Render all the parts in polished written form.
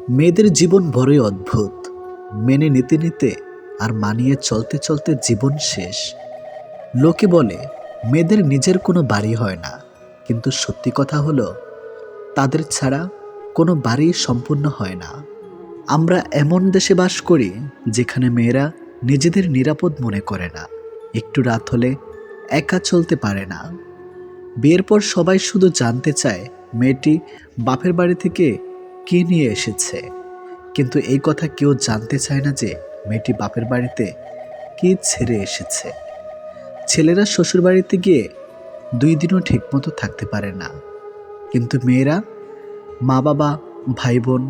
মেয়েদের জীবন বড়ই অদ্ভুত। মেনে নিতে নিতে আর মানিয়ে চলতে চলতে জীবন শেষ। লোকে বলে মেয়েদের নিজের কোনো বাড়ি হয় না, কিন্তু সত্যি কথা হলো তাদের ছাড়া কোনো বাড়ি সম্পূর্ণ হয় না। আমরা এমন দেশে বাস করি যেখানে মেয়েরা নিজেদের নিরাপদ মনে করে না, একটু রাত হলে একা চলতে পারে না। বিয়ের পর সবাই শুধু জানতে চায় মেয়েটি বাপের বাড়ি থেকে কি নিয়ে এসেছে, কিন্তু এই কথা কেউ জানতে চায় না যে মেয়েটি বাপের বাড়িতে কি ছেড়ে এসেছে। ছেলেরা শ্বশুর বাড়িতে গিয়ে 2 দিনও ঠিকমতো থাকতে পারে না, কিন্তু মেয়েরা মা বাবা, ভাই বোন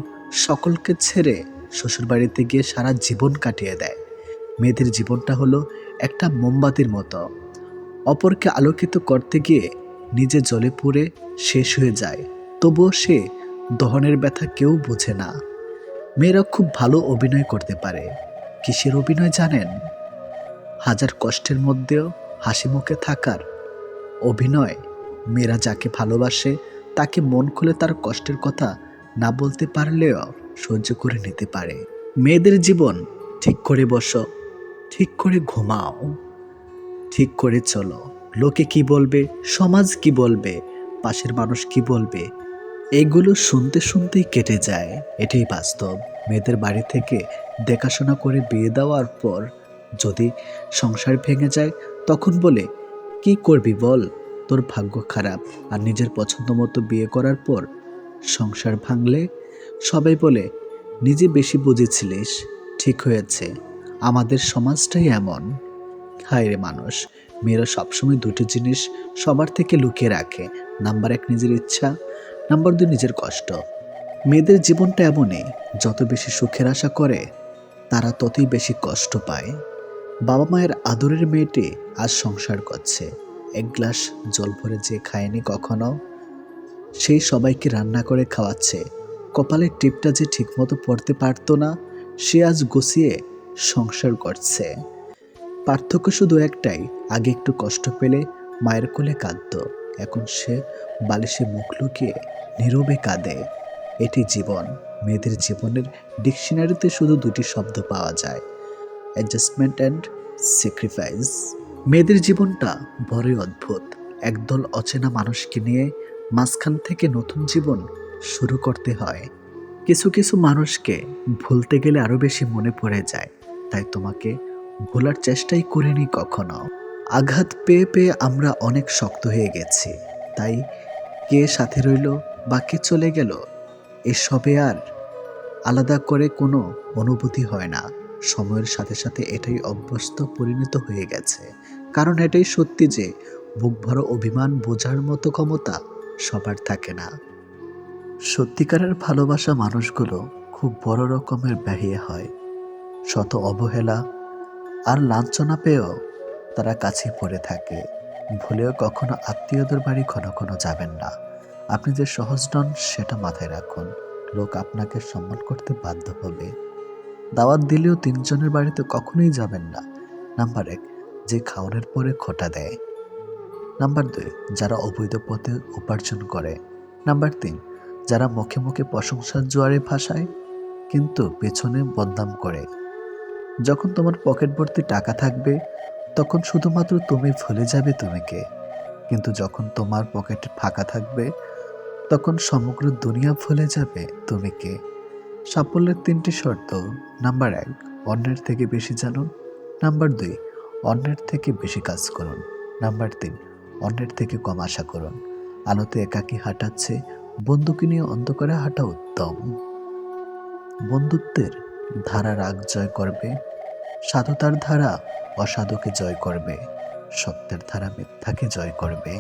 সকলকে ছেড়ে শ্বশুর বাড়িতে গিয়ে সারা জীবন কাটিয়ে দেয়। মেয়েদের জীবনটা হলো একটা মোমবাতির মতো, অপরকে আলোকিত করতে গিয়ে নিজে জ্বলে পুড়ে শেষ হয়ে যায়, তবুও সে দহনের ব্যথা কেউ বোঝে না। মেয়েরা খুব ভালো অভিনয় করতে পারে। কিসের অভিনয় জানেন? হাজার কষ্টের মধ্যেও হাসি মুখে থাকার অভিনয়। মেয়েরা যাকে ভালোবাসে তাকে মন খুলে তার কষ্টের কথা না বলতে পারলেও সহ্য করে নিতে পারে। মেয়েদের জীবন ঠিক করে বসো, ঠিক করে ঘুমাও, ঠিক করে চলো। লোকে কি বলবে, সমাজ কি বলবে, পাশের মানুষ কি বলবে, এগুলো শুনতে শুনতেই কেটে যায়। এটাই বাস্তব। মেয়েদের বাড়ি থেকে দেখাশোনা করে বিয়ে দেওয়ার পর যদি সংসার ভেঙে যায়, তখন বলে কি করবি বল, তোর ভাগ্য খারাপ। আর নিজের পছন্দ মতো বিয়ে করার পর সংসার ভাঙলে সবাই বলে নিজে বেশি বুঝেছিলিস, ঠিক হয়েছে। আমাদের সমাজটাই এমন। হায় রে মানুষ, মেয়েরা সবসময় দুটো জিনিস সবার থেকে লুকিয়ে রাখে। নাম্বার 1 নিজের ইচ্ছা, নাম্বার 2 নিজের কষ্ট। মেয়েদের জীবনটা এমনই, যত বেশি সুখের আশা করে তারা ততই বেশি কষ্ট পায়। বাবা মায়ের আদরের মেয়েটি আজ সংসার করছে। 1 গ্লাস জল ভরে যে খায়নি কখনো, সেই সবাইকে রান্না করে খাওয়াচ্ছে। কপালের টিপটা যে ঠিকমতো পড়তে পারতো না, সে আজ গুছিয়ে সংসার করছে। পার্থক্য শুধু একটাই, আগে একটু কষ্ট পেলে মায়ের কোলে কাঁদতো, এখন সে বালিশে মুখ লুকিয়ে নীরবে কাঁদে। এটি জীবন। মেয়েদের জীবনের ডিকশনারিতে শুধু 2টি শব্দ পাওয়া যায়, অ্যাডজাস্টমেন্ট অ্যান্ড স্যাক্রিফাইস। মেয়েদের জীবনটা বড়ই অদ্ভুত। একদল অচেনা মানুষকে নিয়ে মাঝখান থেকে নতুন জীবন শুরু করতে হয়। কিছু কিছু মানুষকে ভুলতে গেলে আরো বেশি মনে পড়ে যায়, তাই তোমাকে ভোলার চেষ্টাই করিনি কখনো। আঘাত পেয়ে পেয়ে আমরা অনেক শক্ত হয়ে গেছি, তাই কে সাথে রইল বা কে চলে গেল এসবে আর আলাদা করে কোনো অনুভূতি হয় না। সময়ের সাথে সাথে এটাই অভ্যস্ত পরিণত হয়ে গেছে। কারণ এটাই সত্যি যে বুক ভরা অভিমান বোঝার মতো ক্ষমতা সবার থাকে না। সত্যিকারের ভালোবাসা মানুষগুলো খুব বড় রকমের ব্যাহিয়া হয়। শত অবহেলা আর লাঞ্ছনা পেয়েও তারা কাছে পড়ে থাকে। ভুলেও কখনো আত্মীয়দের বাড়ি ঘন ঘন যাবেন না। আপনি যে সহজ নন সেটা মাথায় রাখুন। লোক আপনাকে সম্মান করতে বাধ্য হবে। দাওয়াত দিলেও 3 জনের বাড়িতে কখনোই যাবেন না। নাম্বার 1, যে খাওয়ানোর পরে খোঁটা দেয়। নাম্বার 2, যারা অবৈধ পথে উপার্জন করে। নাম্বার 3, যারা মুখে মুখে প্রশংসার জোয়ারে ভাসায় কিন্তু পেছনে বদনাম করে। যখন তোমার পকেট ভর্তি টাকা থাকবে তখন শুধুমাত্র তুমি ভুলে যাবে তুমি কে, কিন্তু যখন তোমার পকেট ফাঁকা থাকবে তখন সমগ্র দুনিয়া ভুলে যাবে তুমি কে। সাফল্যের 3টি শর্ত। নাম্বার 1, অন্যের থেকে বেশি জানুন। নাম্বার 2, অন্যের থেকে বেশি কাজ করুন। নাম্বার 3, অন্যের থেকে কম আশা করুন। আলোতে একাকী হাঁটাচ্ছে বন্দুকি নিয়ে অন্ধকারে হাঁটা উত্তম। বন্ধুত্বের ধারা রাগ জয় করবে, সাধুতার ধারা অসাধুকে জয় করবে, সত্যের ধারা মিথ্যাকে জয় করবে।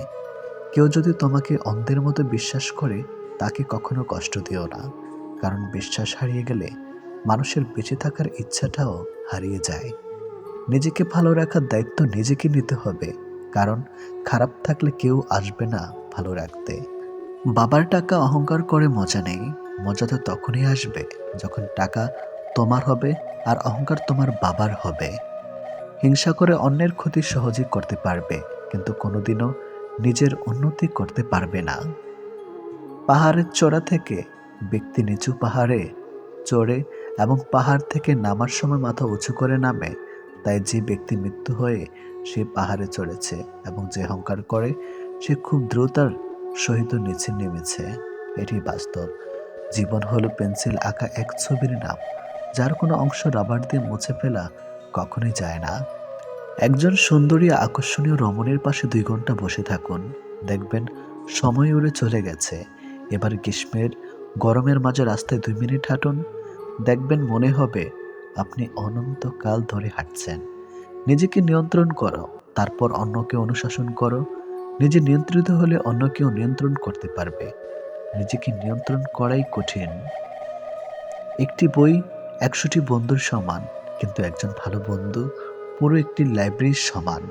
কেউ যদি তোমাকে অন্ধের মতো বিশ্বাস করে তাকে কখনো কষ্ট দিও না, কারণ বিশ্বাস হারিয়ে গেলে মানুষের বেঁচে থাকার ইচ্ছাটাও হারিয়ে যায়। নিজেকে ভালো রাখার দায়িত্ব নিজেকে নিতে হবে, কারণ খারাপ থাকলে কেউ আসবে না ভালো রাখতে। বাবার টাকা অহংকার করে মজা নেই। মজা তো তখনই আসবে যখন টাকা তোমার হবে আর অহংকার তোমার বাবার হবে। হিংসা করে অন্যের ক্ষতি সহজেই করতে পারবে, কিন্তু কোনোদিনও নিজের উন্নতি করতে পারবে না। পাহাড়ের চূড়া থেকে ব্যক্তি নিচু পাহাড়ে চড়ে এবং পাহাড় থেকে নামার সময় মাথা উঁচু করে নামে, তাই যে ব্যক্তি মৃত্যু হয়ে সে পাহাড়ে চড়েছে এবং যে অহংকার করে সে খুব দ্রুতার সহিত নিচে নেমেছে। এটি বাস্তব। জীবন হলো পেন্সিল আঁকা এক ছবির নাম, যার কোনো অংশ রাবার দিয়ে মুছে ফেলা কখনোই যায় না। একজন সুন্দরী আকর্ষণীয় রমণীর পাশে 2 ঘন্টা বসে থাকুন, দেখবেন সময় উড়ে চলে গেছে। এবার গ্রীষ্মের গরমের মাঝে রাস্তায় 2 মিনিট হাঁটুন, দেখবেন মনে হবে আপনি অনন্তকাল ধরে হাঁটছেন। নিজেকে নিয়ন্ত্রণ করো, তারপর অন্যকে অনুশাসন করো। নিজে নিয়ন্ত্রিত হলে অন্য কেউ নিয়ন্ত্রণ করতে পারবে। নিজেকে নিয়ন্ত্রণ করাই কঠিন। একটি বই 100টি বন্ধুর সমান, কিন্তু একজন ভালো বন্ধু পুরো একটি লাইব্রেরির সমান।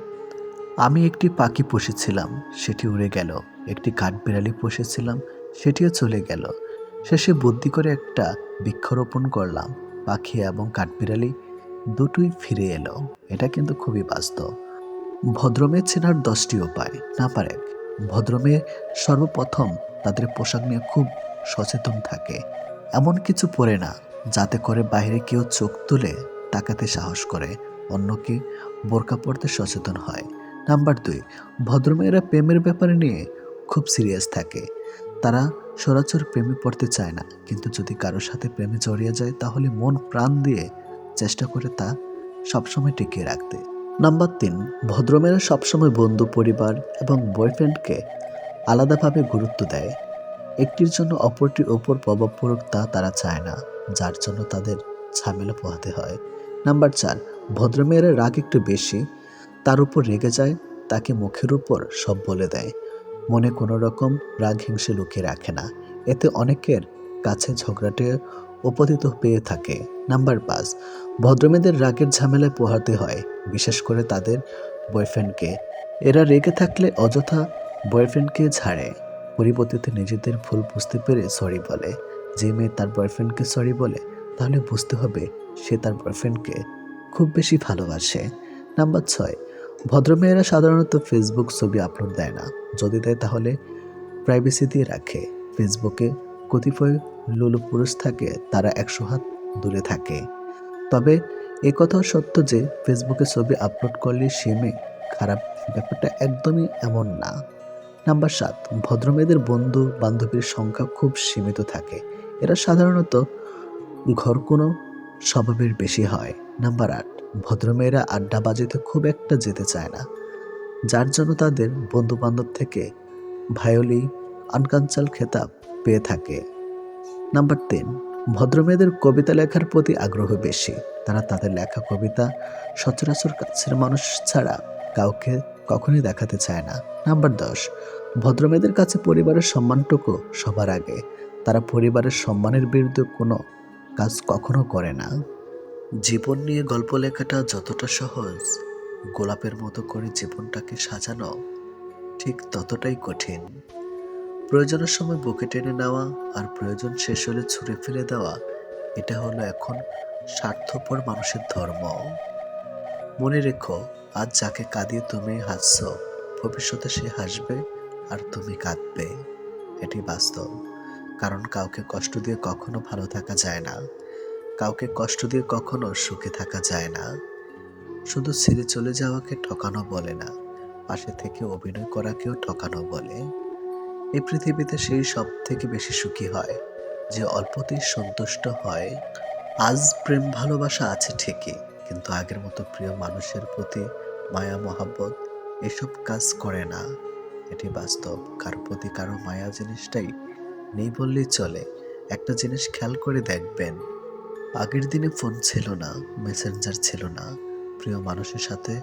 আমি একটি পাখি পুষেছিলাম, সেটি উড়ে গেল। একটি কাঠবিড়ালি পুষেছিলাম, সেটিও চলে গেল। শেষে বুদ্ধি করে একটা বৃক্ষরোপণ করলাম। পাখি এবং কাঠবিড়ালি দুটোই ফিরে এলো। এটা কিন্তু খুবই বাস্তব। ভদ্রমেয়ে চেনার 10টি উপায়। নাম্বার 1, ভদ্রমেয়ে সর্বপ্রথম তাদের পোশাক নিয়ে খুব সচেতন থাকে। এমন কিছু পরে না যাতে করে বাইরে কেউ চোখ তুলে তাকাতে সাহস করে। অন্যকে বোরকা পরতে সচেতন হয়। নাম্বার 2, ভদ্রমেয়েরা প্রেমের ব্যাপারে নিয়ে খুব সিরিয়াস থাকে। তারা সরাসর প্রেমে পড়তে চায় না, কিন্তু যদি কারোর সাথে প্রেমে জড়িয়ে যায় তাহলে মন প্রাণ দিয়ে চেষ্টা করে তা সবসময় টিকিয়ে রাখতে। নাম্বার 3, ভদ্রমেয়েরা সবসময় বন্ধু, পরিবার এবং বয়ফ্রেন্ডকে আলাদাভাবে গুরুত্ব দেয়। একটির জন্য অপরটির ওপর প্রভাব পড়ুক তা তারা চায় না, যার জন্য তাদের ঝামেলা পোহাতে হয়। নাম্বার 4, ভদ্রমেয়েরা রাগ একটু বেশি, তার উপর রেগে যায়, তাকে মুখের উপর সব বলে দেয়। মনে কোনো রকম রাগ হিংসে লুকিয়ে রাখে না। এতে অনেকের কাছে ঝগড়াটে উপদিত পেয়ে থাকে। নাম্বার 5, ভদ্রমেয়েদের রাগের ঝামেলায় পোহাতে হয়, বিশেষ করে তাদের বয়ফ্রেন্ডকে। এরা রেগে থাকলে অযথা বয়ফ্রেন্ডকে ঝাড়ে, পরিবর্তিতে নিজেদের ভুল বুঝতে পেরে সরি বলে। যে মেয়ে তার বয়ফ্রেন্ডকে সরি বলে, তাহলে বুঝতে হবে সে তার বয়ফ্রেন্ডকে খুব বেশি ভালোবাসে। নাম্বার 6, ভদ্রমেয়েরা সাধারণত ফেসবুক ছবি আপলোড দেয় না। যদি দেয় তাহলে প্রাইভেসি দিয়ে রাখে। ফেসবুকে কতিপয় লুলু পুরুষ থাকে, তারা 100 হাত দূরে থাকে। তবে একথাও সত্য যে ফেসবুকে ছবি আপলোড করলে সে মেয়ে খারাপ, ব্যাপারটা একদমই এমন না। নাম্বার 7, ভদ্রমেয়েদের বন্ধু বান্ধবীর সংখ্যা খুব সীমিত থাকে। এরা সাধারণত ঘরকুনো স্বভাবের বেশি হয়। নাম্বার 8, ভদ্রমেয়েরা আড্ডাবাজিতে খুব একটা যেতে চায় না, যার জন্য তাদের বন্ধু বান্ধব থেকে ভায়োলি আনকাঞ্চাল খেতাব পেয়ে থাকে। নাম্বার 3, ভদ্রমেয়েদের কবিতা লেখার প্রতি আগ্রহ বেশি। তারা তাদের লেখা কবিতা সচরাচর কাছের মানুষ ছাড়া কাউকে কখনোই দেখাতে চায় না। নাম্বার 10, ভদ্রমেয়েদের কাছে পরিবারের সম্মানটুকু সবার আগে। তারা পরিবারের সম্মানের বিরুদ্ধে কোনো কাজ কখনো করে না। জীবন নিয়ে গল্প লেখাটা যতটা সহজ, গোলাপের মতো করে জীবনটাকে সাজানো ঠিক ততটাই কঠিন। প্রয়োজনের সময় বুকে টেনে নেওয়া আর প্রয়োজন শেষ হলে ছুঁড়ে ফেলে দেওয়া, এটা হলো এখন স্বার্থপর মানুষের ধর্ম। মনে রেখো, আজ যাকে কাঁদিয়ে তুমি হাসছো, ভবিষ্যতে সে হাসবে আর তুমি কাঁদবে। এটি বাস্তব। কারণ কাউকে কষ্ট দিয়ে কখনো ভালো থাকা যায় না, কাউকে কষ্ট দিয়ে কখনো সুখে থাকা যায় না। শুধু ছেড়ে চলে যাওয়াকে ঠকানো বলে না, পাশে থেকে অভিনয় করাকেও ঠকানো বলে। এই পৃথিবীতে সেই সব থেকে বেশি সুখী হয় যে অল্পতেই সন্তুষ্ট হয়। আজ প্রেম ভালোবাসা আছে ঠিকই, কিন্তু আগের মতো প্রিয় মানুষের প্রতি মায়া মহাব্বত এসব কাজ করে না। এটি বাস্তব। কারো প্রতি কারো মায়া জিনিসটাই নেই বললেই চলে। একটা জিনিস খেয়াল করে দেখবেন, আগের দিনে ফোন ছিল না, মেসেঞ্জার ছিল না, প্রিয় মানুষের সাথে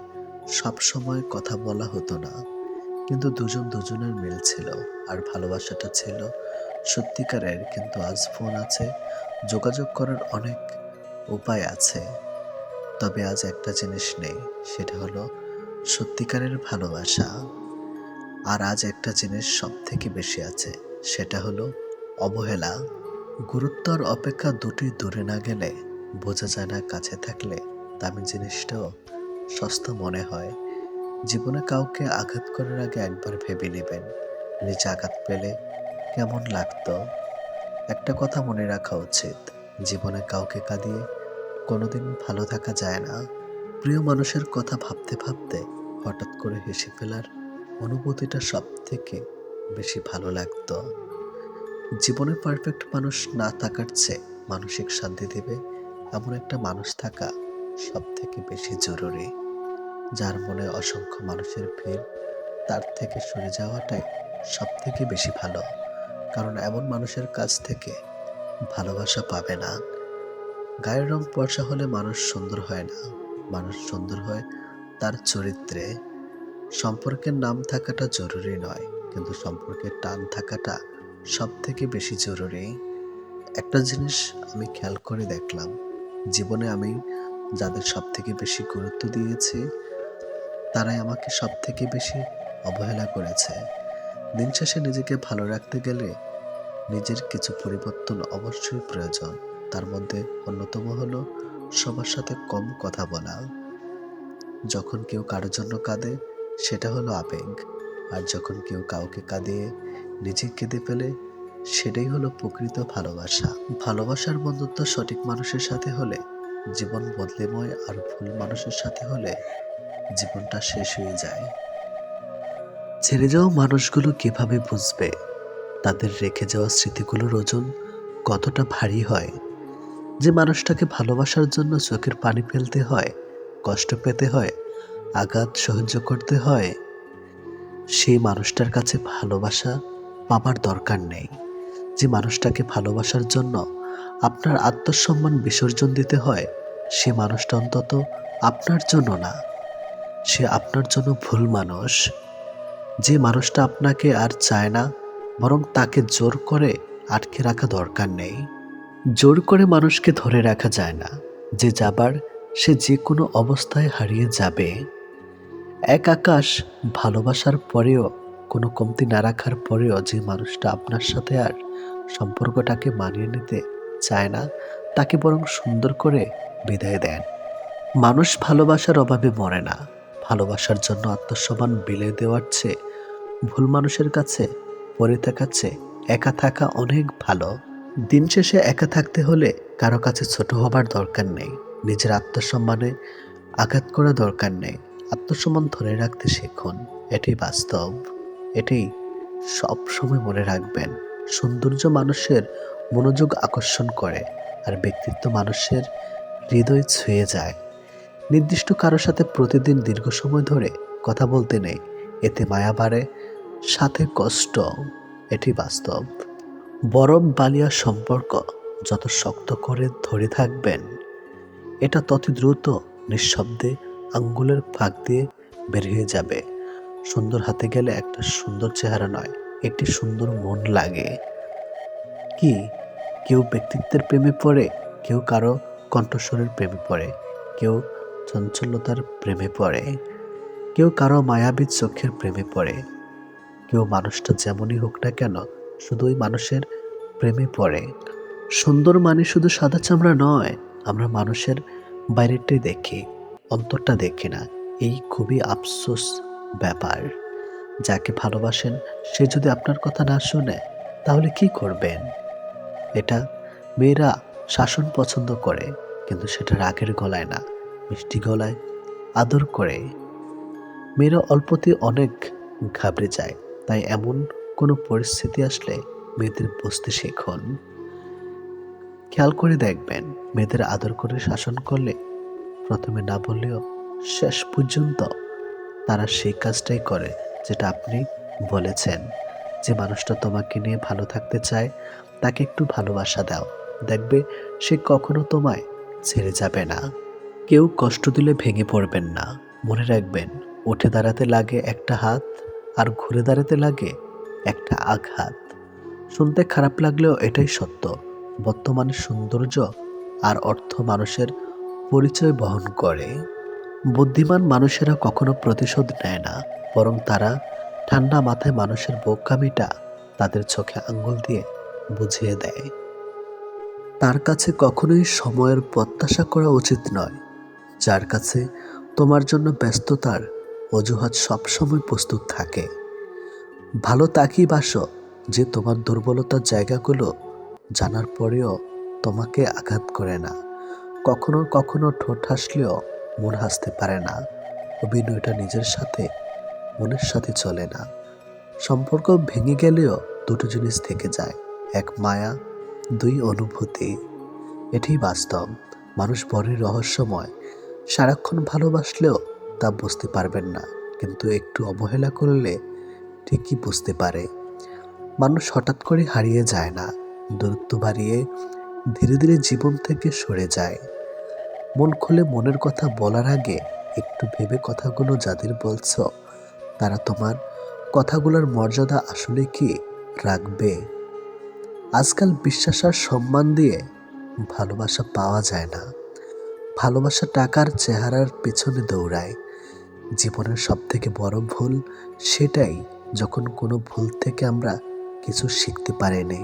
সব সময় কথা বলা হতো না, কিন্তু দুজন দুজনের মিল ছিল আর ভালোবাসাটা ছিল সত্যিকারের। কিন্তু আজ ফোন আছে, যোগাযোগ করার অনেক উপায় আছে, তবে আজ একটা জিনিস নেই, সেটা হলো সত্যিকারের ভালোবাসা। আর আজ একটা জিনিস সব থেকে বেশি আছে, সেটা হলো অবহেলা। গুরুত্ব আর অপেক্ষা দুটি দূরে না গেলে বোঝা যায় না কাছে থাকলে দামি জিনিসটাও সস্তা মনে হয়। জীবনে কাউকে আঘাত করার আগে একবার ভেবে নেবেন, নিজে আঘাত পেলে কেমন লাগতো। একটা কথা মনে রাখা উচিত, জীবনে কাউকে কাঁদিয়ে কোনোদিন ভালো থাকা যায় না। প্রিয় মানুষের কথা ভাবতে ভাবতে হঠাৎ করে হেসে ফেলার অনুভূতিটা সব থেকে বেশি ভালো লাগতো। জীবনে পারফেক্ট মানুষ না থাকার চেয়ে মানসিক শান্তি দেবে এমন একটা মানুষ থাকা সব থেকে বেশি জরুরি। যার মনে অসংখ্য মানুষের ভিড়, তার থেকে সরে যাওয়াটাই সব থেকে বেশি ভালো। কারণ এমন মানুষের কাছ থেকে ভালোবাসা পাবে না। গায়ের রং ফর্সা হলে মানুষ সুন্দর হয় না, মানুষ সুন্দর হয় তার চরিত্রে। সম্পর্কের নাম থাকাটা জরুরি নয়, কিন্তু সম্পর্কের টান থাকাটা সব থেকে বেশি জরুরি। একটা জিনিস আমি খেয়াল করে দেখলাম, জীবনে আমি যাদের সব থেকে বেশি গুরুত্ব দিয়েছি, তারাই আমাকে সব থেকে বেশি অবহেলা করেছে। দিন শেষে নিজেকে ভালো রাখতে গেলে নিজের কিছু পরিবর্তন অবশ্যই প্রয়োজন। তার মধ্যে অন্যতম হলো সবার সাথে কম কথা বলা। যখন কেউ কারোর জন্য কাঁদে, সেটা হলো আবেগ। আর যখন কেউ কাউকে কাঁদিয়ে নিজে কেঁদে ফেলে, সেটাই হলো প্রকৃত ভালোবাসা। ভালোবাসার বন্ধুত্ব সঠিক মানুষের সাথে হলে জীবন বদলেময়, আর ভুল মানুষের সাথে হলে জীবনটা শেষ হয়ে যায়। ছেড়ে যাওয়া মানুষগুলো কিভাবে বুঝবে তাদের রেখে যাওয়া স্মৃতিগুলোর ওজন কতটা ভারী হয়? যে মানুষটাকে ভালোবাসার জন্য চোখের পানি ফেলতে হয়, কষ্ট পেতে হয়, আঘাত সহ্য করতে হয়, সেই মানুষটার কাছে ভালোবাসা পাবার দরকার নেই। যে মানুষটাকে ভালোবাসার জন্য আপনার আত্মসম্মান বিসর্জন দিতে হয়, সে মানুষটা অন্তত আপনার জন্য না, সে আপনার জন্য ভুল মানুষ। যে মানুষটা আপনাকে আর চায় না, বরং তাকে জোর করে আটকে রাখা দরকার নেই। জোর করে মানুষকে ধরে রাখা যায় না। যে যাবার, সে যে কোনো অবস্থায় হারিয়ে যাবে। এক আকাশ ভালোবাসার পরেও, কোনো কমতি না রাখার পরেও যে মানুষটা আপনার সাথে আর সম্পর্কটাকে মানিয়ে নিতে চায় না, তাকে বরং সুন্দর করে বিদায় দেন। মানুষ ভালোবাসার অভাবে মরে না। ভালোবাসার জন্য আত্মসম্মান বিলিয়ে দেওয়ার চেয়ে ভুল মানুষের কাছে পড়ে থাকার চেয়ে একা থাকা অনেক ভালো। দিন শেষে একা থাকতে হলে কারো কাছে ছোট হবার দরকার নেই, নিজের আত্মসম্মানে আঘাত করা দরকার নেই। আত্মসম্মান ধরে রাখতে শিখুন, এটাই বাস্তব। এটাই সব সময় মনে রাখবেন। সৌন্দর্য মানুষের মনোযোগ আকর্ষণ করে, আর ব্যক্তিত্ব মানুষের হৃদয় ছুঁয়ে যায়। নির্দিষ্ট কারো সাথে প্রতিদিন দীর্ঘ সময় ধরে কথা বলতে নেই, এতে মায়া বাড়ে, সাথে কষ্ট। এটি বাস্তব। বরফ বালিয়া সম্পর্ক যত শক্ত করে ধরে থাকবেন, এটা তত দ্রুত নিঃশব্দে আঙ্গুলের ফাঁক দিয়ে বের হয়ে যাবে। সুন্দর হাতে গেলে একটা সুন্দর চেহারা নয়, একটি সুন্দর মন লাগে। কি, কেউ ব্যক্তিত্বের প্রেমে পড়ে, কেউ কারো কণ্ঠস্বরের প্রেমে পড়ে, কেউ চঞ্চলতার প্রেমে পড়ে, কেউ কারো মায়াবী চোখের প্রেমে পড়ে, কেউ মানুষটা যেমনই হোক না কেন শুধু ওই মানুষের প্রেমে পড়ে। সুন্দর মানে শুধু সাদা চামড়া নয়, আমরা মানুষের বাইরেটাই দেখি, অন্তরটা দেখি না। এই খুবই আফসোস ব্যাপার। যাকে ভালোবাসেন সে যদি আপনার কথা না শোনে, তাহলে কি করবেন? এটা মেয়েরা শাসন পছন্দ করে, কিন্তু সেটা রাগের গলায় না, মিষ্টি গলায় আদর করে। মেয়েরা অল্পতে অনেক ঘাবড়ে যায়, তাই এমন কোনো পরিস্থিতি আসলে মেয়েদের বুঝতে শিখুন। খেয়াল করে দেখবেন, মেয়েদের আদর করে শাসন করলে প্রথমে না বললেও শেষ পর্যন্ত তারা সেই কাজটাই করে যেটা আপনি বলেছেন। যে মানুষটা তোমাকে নিয়ে ভালো থাকতে চায়, তাকে একটু ভালোবাসা দাও, দেখবে সে কখনো তোমায় ছেড়ে যাবে না। কেউ কষ্ট দিলে ভেঙে পড়বেন না। মনে রাখবেন, উঠে দাঁড়াতে লাগে একটা হাত, আর ঘুরে দাঁড়াতে লাগে একটা আঘাত। শুনতে খারাপ লাগলেও এটাই সত্য। বর্তমানে সৌন্দর্য আর অর্থ মানুষের পরিচয় বহন করে। বুদ্ধিমান মানুষেরা কখনো প্রতিশোধ নেয় না, বরং তারা ঠান্ডা মাথায় মানুষের বোকামিটা তাদের চোখে আঙ্গুল দিয়ে বুঝিয়ে দেয়। তার কাছে কখনোই সময়ের প্রত্যাশা করা উচিত নয়, যার কাছে তোমার জন্য ব্যস্ততার অজুহাত সবসময় প্রস্তুত থাকে। ভালো তাকিয়ে বাসো যে তোমার দুর্বলতার জায়গাগুলো জানার পরেও তোমাকে আঘাত করে না। কখনো কখনো ঠোঁট হাসলেও মন হাসতে পারে না। অভিনয়টা নিজের সাথে, মনের সাথে চলে না। সম্পর্ক ভেঙে গেলেও দুটো জিনিস থেকে যায়, এক মায়া, দুই অনুভূতি। এটাই বাস্তব। মানুষ বড়ই রহস্যময়। সারাক্ষণ ভালোবাসলেও তা বুঝতে পারবেন না, কিন্তু একটু অবহেলা করলে ঠিকই বুঝতে পারে। মানুষ হঠাৎ করে হারিয়ে যায় না, দূরত্ব বাড়িয়ে ধীরে ধীরে জীবন থেকে সরে যায়। মন খুলে মনের কথা বলার আগে একটু ভেবে কথাগুলো যাদের বলছো, তারা তোমার কথাগুলোর মর্যাদা আসলে কি রাখবে? আজকাল বিশ্বাস আর সম্মান দিয়ে ভালোবাসা পাওয়া যায় না। ভালোবাসা টাকার চেহারার পেছনে দৌড়ায়। জীবনের সবথেকে বড় ভুল সেটাই, যখন কোনো ভুল থেকে আমরা কিছু শিখতে পারিনি।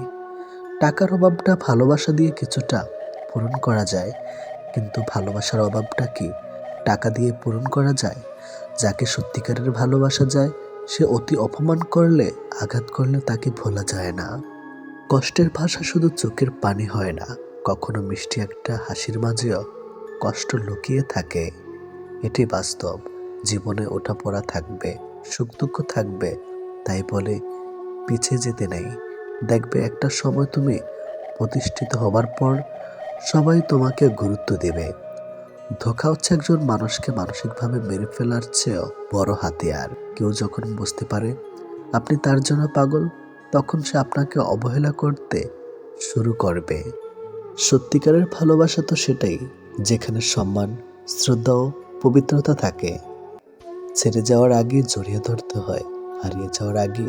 টাকার অভাবটা ভালোবাসা দিয়ে কিছুটা পূরণ করা যায়, কিন্তু ভালোবাসার অভাবটা কি টাকা দিয়ে পূরণ করা যায়? যাকে সত্যিকারের ভালোবাসা যায়, সে অতি অপমান করলে, আঘাত করলে তাকে ভোলা যায় না। কষ্টের ভাষা শুধু চোখের পানি হয় না, কখনো মিষ্টি একটা হাসির মাঝেও কষ্ট লুকিয়ে থাকে। এটি বাস্তব। জীবনে ওঠাপড়া থাকবে, সুখ দুঃখ থাকবে, তাই বলে পিছিয়ে যেতে নেই। দেখবে একটা সময় তুমি প্রতিষ্ঠিত হবার পর সবাই তোমাকে গুরুত্ব দেবে। ধোঁকা হচ্ছে একজন মানুষকে মানসিকভাবে মেরে ফেলার চেয়েও বড় হাতিয়ার। কেউ যখন বুঝতে পারে আপনি তার জন্য পাগল, তখন সে আপনাকে অবহেলা করতে শুরু করবে। সত্যিকারের ভালোবাসা তো সেটাই, যেখানে সম্মান, শ্রদ্ধা ও পবিত্রতা থাকে। ছেড়ে যাওয়ার আগে জড়িয়ে ধরতে হয়, হারিয়ে যাওয়ার আগে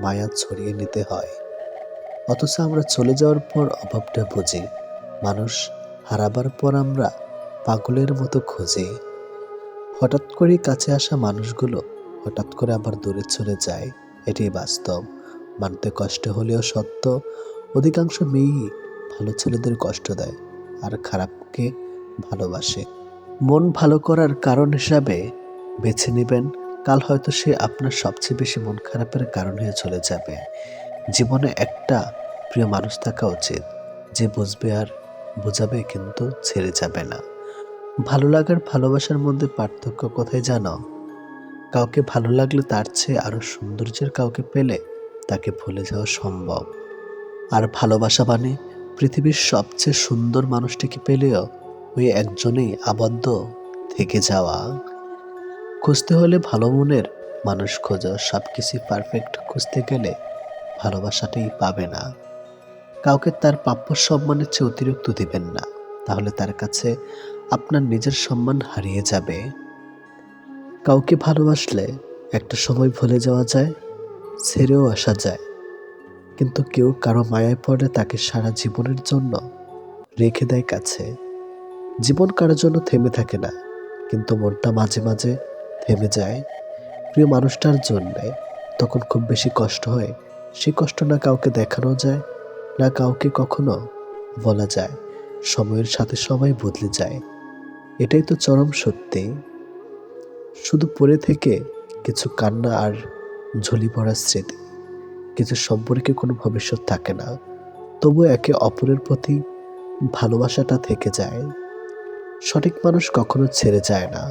মায়া ছড়িয়ে নিতে হয়। অথচ আমরা চলে যাওয়ার পর অভাবটা বুঝি। মানুষ হারাবার পর আমরা পাগলের মতো খুঁজি। হঠাৎ করে কাছে আসা মানুষগুলো হঠাৎ করে আবার দূরে চলে যায়। এটাই বাস্তব। মানতে কষ্ট হলেও সত্য, অধিকাংশ মেয়েই ভালো ছেলেদের কষ্ট দেয় আর খারাপকে ভালোবাসে। মন ভালো করার কারণ হিসাবে বেছে নেবেন, কাল হয়তো সে আপনার সবচেয়ে বেশি মন খারাপের কারণ হয়ে চলে যাবে। জীবনে একটা প্রিয় মানুষ থাকা উচিত, যে বুঝবে আর বোঝাবে, কিন্তু ছেড়ে যাবে না। ভালো লাগার ভালোবাসার মধ্যে পার্থক্য কোথায় জানো? কাউকে ভালো লাগলে তার চেয়ে আরো সৌন্দর্যের কাউকে পেলে তাকে ভুলে যাওয়া সম্ভব। আর ভালোবাসা মানে পৃথিবীর সবচেয়ে সুন্দর মানুষটিকে পেলেও ওই একজনেই আবদ্ধ থেকে যাওয়া। খুঁজতে হলে ভালো মনের মানুষ খোঁজো। সবকিছু পারফেক্ট খুঁজতে গেলে ভালোবাসাটাই পাবে না। কাউকে তার প্রাপ্য সম্মানের চেয়ে অতিরিক্ত দিবেন না, তাহলে তার কাছে আপনার নিজের সম্মান হারিয়ে যাবে। কাউকে ভালোবাসলে একটা সময় ভুলে যাওয়া যায়, ছেড়েও আসা যায়, কিন্তু কেউ কারো মায়ায় পড়লে তাকে সারা জীবনের জন্য রেখে দেয় কাছে। জীবন কারোর জন্য থেমে থাকে না, কিন্তু মনটা মাঝে মাঝে থেমে যায় প্রিয় মানুষটার জন্যে। তখন খুব বেশি কষ্ট হয়। সেই কষ্ট না কাউকে দেখানো যায়, না কাউকে কখনো বলা যায়। সময়ের সাথে সবাই বদলে যায়, এটাই তো চরম সত্যি। শুধু পড়ে থেকে কিছু কান্না আর ঝুলি পড়ার স্মৃতি। কিছু সম্পর্কে কোনো ভবিষ্যৎ থাকে না, তবু একে অপরের প্রতি ভালোবাসাটা থেকে যায়। সঠিক মানুষ কখনো ছেড়ে যায় না,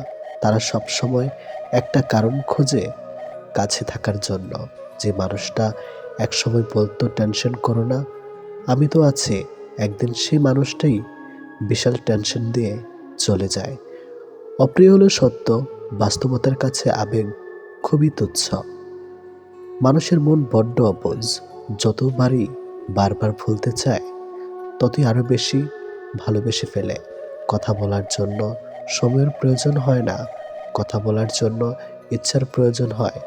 তারা সব সময় একটা কারণ খোঁজে কাছে থাকার জন্য। যে মানুষটা একসময় বলতো টেনশন করো না, আমি তো আছি, একদিন সেই মানুষটাই বিশাল টেনশন দিয়ে চলে যায়। অপ্রিয় হলো সত্য, বাস্তবতার কাছে আবেগ খুবই তুচ্ছ। মানুষের মন বড্ড অবুঝ। যতবারই বারবার ভুলতে চায়, ততই আরো বেশি ভালোবেসে ফেলে। কথা বলার জন্য সময়ের প্রয়োজন হয় না, কথা বলার জন্য ইচ্ছার প্রয়োজন হয়।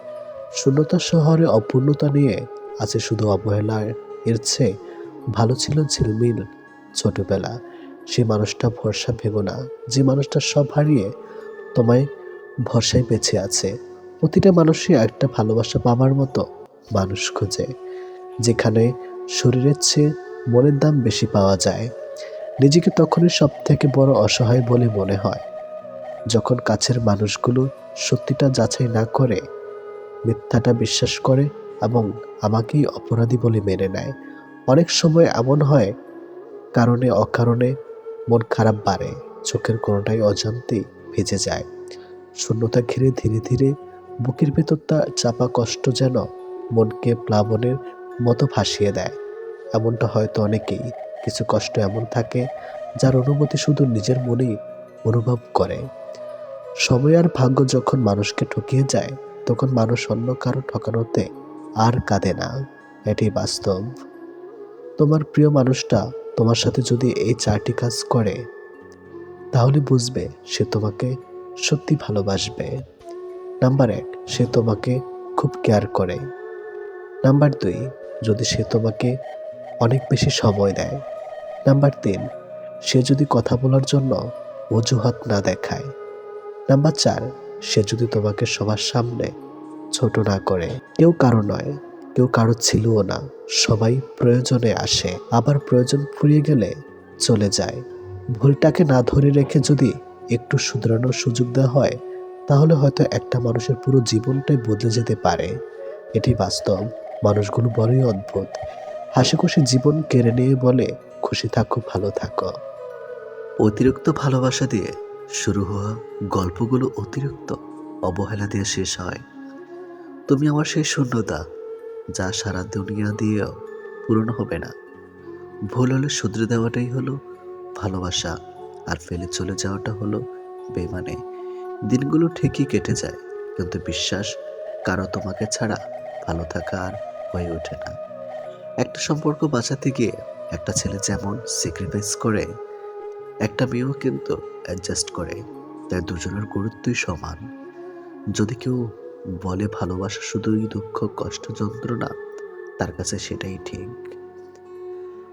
শূন্যতা শহরে অপূর্ণতা নিয়ে আছে শুধু অবহেলা। এর চেয়ে ভালো ছিল ঝিলমিল ছোটবেলা। সেই মানুষটা ভরসা ভেঙো না, যে মানুষটা সব হারিয়ে তোমায় ভরসায় বেঁচে আছে। প্রতিটা মানুষই একটা ভালোবাসা পাবার মতো মানুষ খোঁজে, যেখানে শরীরের চেয়ে মনের দাম বেশি পাওয়া যায়। নিজেকে তখনই সব থেকে বড় অসহায় বলে মনে হয়, যখন কাছের মানুষগুলো সত্যিটা যাচাই না করে মিথ্যাটা বিশ্বাস করে এবং আমাকেই অপরাধী বলে মেনে নেয়। অনেক সময় এমন হয়, কারণে অকারণে মন খারাপ বাড়ে, চোখের কোনোটাই অজান্তেই ভেজে যায়। শূন্যতা ঘিরে ধীরে ধীরে বুকের ভেতরটা চাপা কষ্ট যেন মনকে প্লাবনের মতো ভাসিয়ে দেয়। এমনটা হয়তো অনেকেই। কিছু কষ্ট এমন থাকে যার অনুভূতি শুধু নিজের মনেই অনুভব করে। সময় আর ভাগ্য যখন মানুষকে ঠকিয়ে যায়, তখন মানুষ অন্য কারো ঠকানোতে আর কাঁদে না। এটাই বাস্তব। তোমার প্রিয় মানুষটা তোমার সাথে যদি এই 4টি কাজ করে, তাহলে বুঝবে সে তোমাকে সত্যি ভালোবাসবে। নাম্বার 1, সে তোমাকে খুব কেয়ার করে। নাম্বার 2, যদি সে তোমাকে অনেক বেশি সময় দেয়। নাম্বার 3, সে যদি কথা বলার জন্য অজুহাত না দেখায়। নাম্বার 4, সে যদি তোমাকে সবার সামনে ছোট না করে। কেউ কারো নয়, কেউ কারো ছিলও না। সবাই প্রয়োজনে আসে, আবার প্রয়োজন ফুরিয়ে গেলে চলে যায়। ভুলটাকে না ধরে রেখে যদি একটু শুধরানোর সুযোগ দেওয়া হয়, তাহলে হয়তো একটা মানুষের পুরো জীবনটাই বদলে যেতে পারে। এটি বাস্তব। মানুষগুলো বড়ই অদ্ভুত। হাসি খুশি জীবন কেড়ে নিয়ে বলে, খুশি থাকো, ভালো থাকো। অতিরিক্ত ভালোবাসা দিয়ে শুরু হওয়া গল্পগুলো অতিরিক্ত অবহেলা দিয়ে শেষ হয়। তুমি আমার সেই শূন্যতা, যা সারা দুনিয়া দিয়েও পূরণ হবে না। ভুল হলে শুধরে দেওয়াটাই হলো ভালোবাসা, আর ফেলে চলে যাওয়াটা হলো বেমানে। দিনগুলো ঠিকই কেটে যায়, কিন্তু বিশ্বাস কারো তোমাকে ছাড়া ভালো থাকা আর হয়ে ওঠে না। একটা সম্পর্ক বাঁচাতে গিয়ে একটা ছেলে যেমন স্যাক্রিফাইস করে, একটা মেয়েও কিন্তু অ্যাডজাস্ট করে। তাই দুজনের গুরুত্বই সমান। যদি কেউ বলে ভালোবাসা শুধুই দুঃখ, কষ্ট, যন্ত্রণা, তার কাছে সেটাই ঠিক।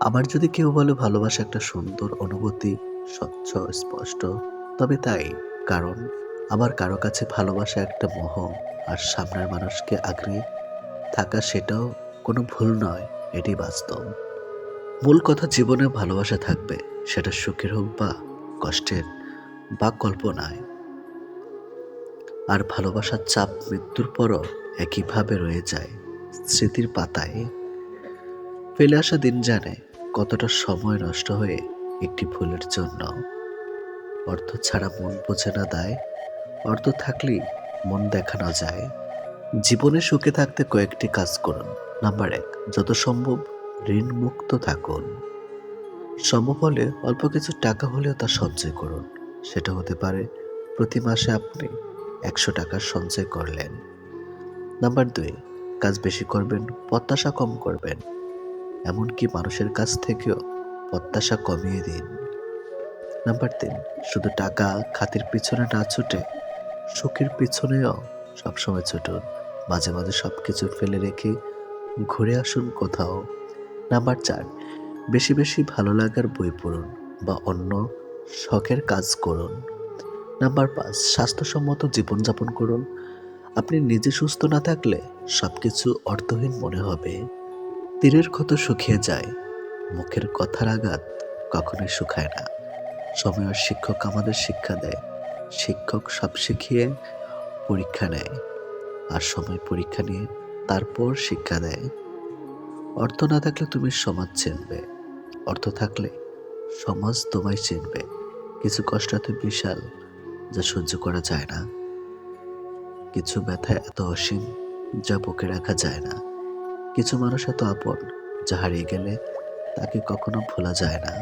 আবার যদি কেউ বলে ভালোবাসা একটা সুন্দর অনুভূতি, স্বচ্ছ, স্পষ্ট, তবে তাই। কারণ আবার কারো কাছে ভালোবাসা একটা মোহ, আর সামনের মানুষকে আগলে থাকা সেটাও কোনো ভুল নয়। এটি বাস্তব। মূল কথা, জীবনে ভালোবাসা থাকবে, সেটা সুখের হোক বা কষ্টের বা কল্পনায়। আর ভালোবাসার চাপ মৃত্যুর পরও একইভাবে রয়ে যায় স্মৃতির পাতায়। ফেলে আসা দিন জানে কতটা সময় নষ্ট হয়ে একটি ভুলের জন্য। অর্থ ছাড়া মন বোঝে না দায়, অর্থ থাকলেই মন দেখানো যায়। জীবনে সুখে থাকতে কয়েকটি কাজ করুন। নাম্বার 1, যত সম্ভব ঋণ মুক্ত থাকুন। সম্ভব হলে অল্প কিছু টাকা হলেও তা সঞ্চয় করুন। সেটা হতে পারে প্রতি মাসে আপনি 100 টাকা সঞ্চয় করলেন। নাম্বার 2, কাজ বেশি করবেন, প্রত্যাশা কম করবেন। এমনকি মানুষের কাছ থেকেও প্রত্যাশা কমিয়ে দিন। নাম্বার 3, শুধু টাকা খাতির পিছনে না ছুটে সুখের পিছনেও সবসময় ছুটুন। মাঝে মাঝে সবকিছু ফেলে রেখে ঘুরে আসুন কোথাও। নাম্বার 4, বেশি বেশি ভালো লাগার বই পড়ুন বা অন্য শখের কাজ করুন। নাম্বার 5, স্বাস্থ্যসম্মত জীবনযাপন করুন। আপনি নিজে সুস্থ না থাকলে সবকিছু অর্থহীন মনে হবে। তীরের ক্ষত শুকিয়ে যায়, মুখের কথার আঘাত কখনোই শুকায় না। সময়ের শিক্ষক আমাদের শিক্ষা দেয়। শিক্ষক সব শিখিয়ে পরীক্ষা নেয়, আর সময় পরীক্ষা নিয়ে তারপর শিক্ষা দেয়। অর্থ না থাকলে তুমি সমাজ চিনবে, অর্থ থাকলে সমাজ তোমায় চিনবে। কিছু কষ্ট এত বিশাল যা সহ্য করা যায় না। কিছু ব্যথা এত অসীম যা বুকে রাখা যায় না। কিছু মানুষ এত আপন যা হারিয়ে গেলে তাকে কখনো ভোলা যায় না।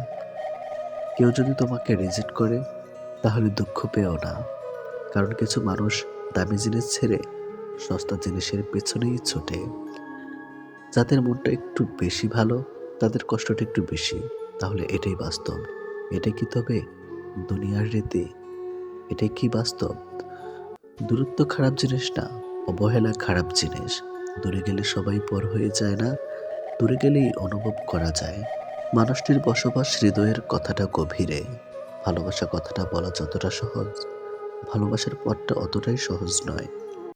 কেউ যদি তোমাকে রিজেক্ট করে, তাহলে দুঃখ পেও না। কারণ কিছু মানুষ দামি জিনিস ছেড়ে সস্তা জিনিসের পেছনেই ছোটে। যাদের মনটা একটু বেশি ভালো, তাদের কষ্টটা একটু বেশি। তাহলে এটাই বাস্তব। এটাই কি তবে দুনিয়ার রীতি? এটাই কি বাস্তব? দূরত্ব খারাপ জিনিস না, অবহেলা খারাপ জিনিস। দূরে গেলে সবাই পর হয়ে যায় না, দূরে গেলেই অনুভব করা যায়। মানুষটির বসবাস হৃদয়ের কথাটা গভীরে। ভালোবাসা কথাটা বলা যতটা সহজ, ভালোবাসার পথটা অতটাই সহজ নয়।